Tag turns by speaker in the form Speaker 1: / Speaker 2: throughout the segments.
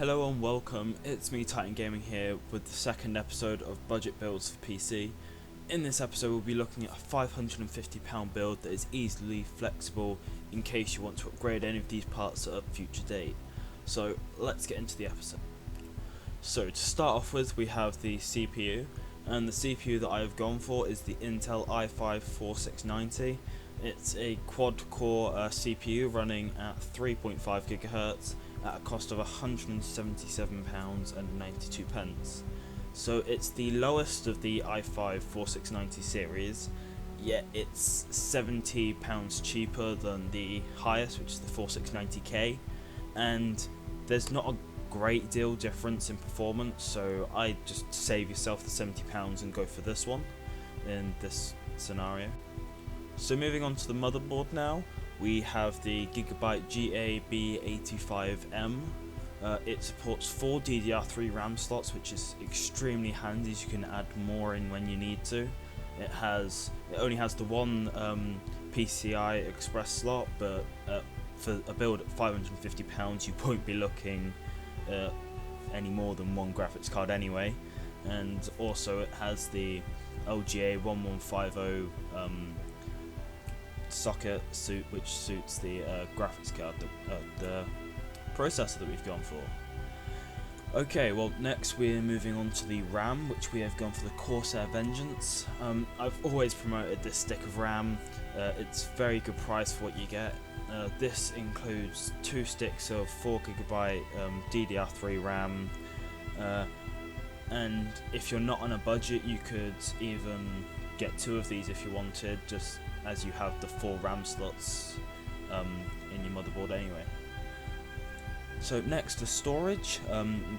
Speaker 1: Hello and welcome, it's me Titan Gaming here with the second episode of Budget Builds for PC. In this episode we'll be looking at a £550 build that is easily flexible in case you want to upgrade any of these parts at a future date. So let's get into the episode. So to start off with, we have the CPU, and the CPU that I have gone for is the Intel i5-4690. It's a quad-core CPU running at 3.5 GHz at a cost of £177.92. So it's the lowest of the i5-4690 series, yet it's £70 cheaper than the highest, which is the 4690K, and there's not a great deal difference in performance, so I just save yourself the £70 and go for this one in this scenario. So moving on to the motherboard now, we have the Gigabyte GAB85M. It supports 4 DDR3 RAM slots, which is extremely handy as you can add more in when you need to. It only has the one PCI Express slot, but for a build at £550 you won't be looking any more than one graphics card anyway. And also it has the LGA 1150 socket which suits the graphics card, the processor that we've gone for. Okay, well next we're moving on to the RAM, which we have gone for the Corsair Vengeance. I've always promoted this stick of RAM. It's very good price for what you get. This includes 2 sticks of 4GB DDR3 RAM, and if you're not on a budget you could even get 2 of these if you wanted, just as you have the 4 RAM slots in your motherboard anyway. So next, the storage.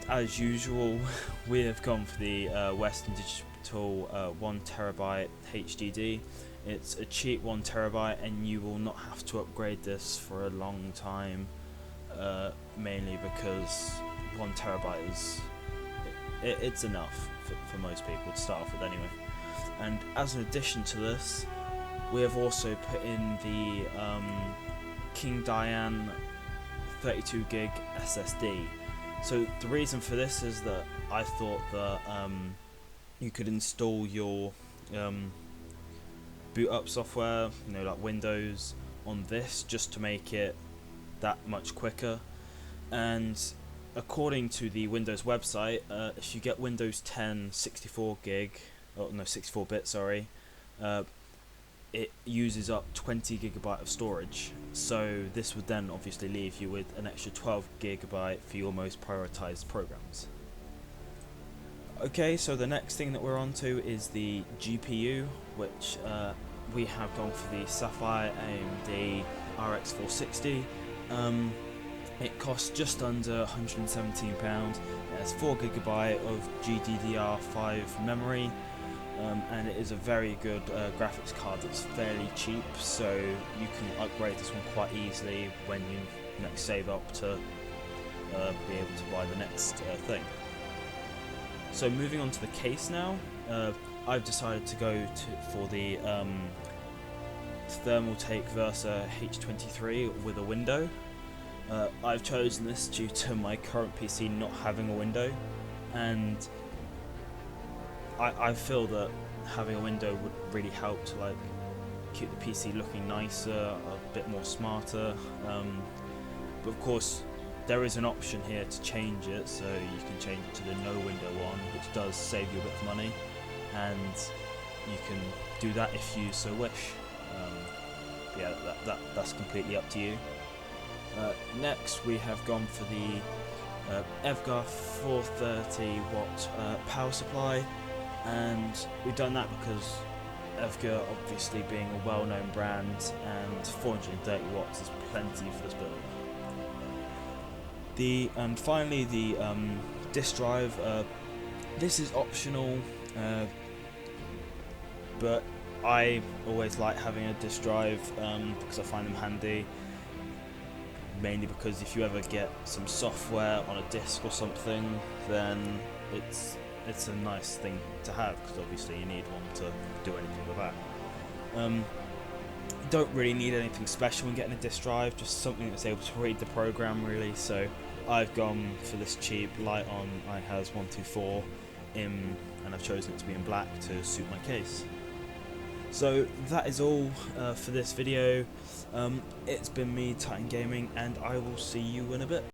Speaker 1: As usual, we have gone for the Western Digital 1TB HDD. It's a cheap 1TB, and you will not have to upgrade this for a long time, mainly because 1TB is it's enough for most people to start off with anyway. And as an addition to this, we have also put in the King Diane 32GB SSD. So the reason for this is that I thought that you could install your boot up software, like Windows, on this just to make it that much quicker. And according to the Windows website, if you get Windows 10 64-bit, sorry, it uses up 20GB of storage, so this would then obviously leave you with an extra 12GB for your most prioritized programs. Okay, so the next thing that we're on to is the GPU, which we have gone for the Sapphire AMD RX 460. It costs just under £117. It has 4GB of GDDR5 memory. And it is a very good graphics card that's fairly cheap, so you can upgrade this one quite easily when you next save up to be able to buy the next thing. So moving on to the case now, I've decided to go for the Thermaltake Versa H23 with a window. I've chosen this due to my current PC not having a window, and I feel that having a window would really help to keep the PC looking nicer, a bit more smarter. But of course, there is an option here to change it, so you can change it to the no window one, which does save you a bit of money, and you can do that if you so wish. Yeah, that's completely up to you. Next, we have gone for the EVGA 430-watt power supply. And we've done that because EVGA obviously being a well-known brand, and 430 watts is plenty for this build. Finally, the disk drive. This is optional, but I always like having a disk drive because I find them handy. Mainly because if you ever get some software on a disk or something, then it's a nice thing to have, because obviously you need one to do anything with that. Don't really need anything special when getting a disk drive, just something that's able to read the program really, so I've gone for this cheap light on iHas 124 in, and I've chosen it to be in black to suit my case. So that is all for this video. It's been me, Titan Gaming, and I will see you in a bit.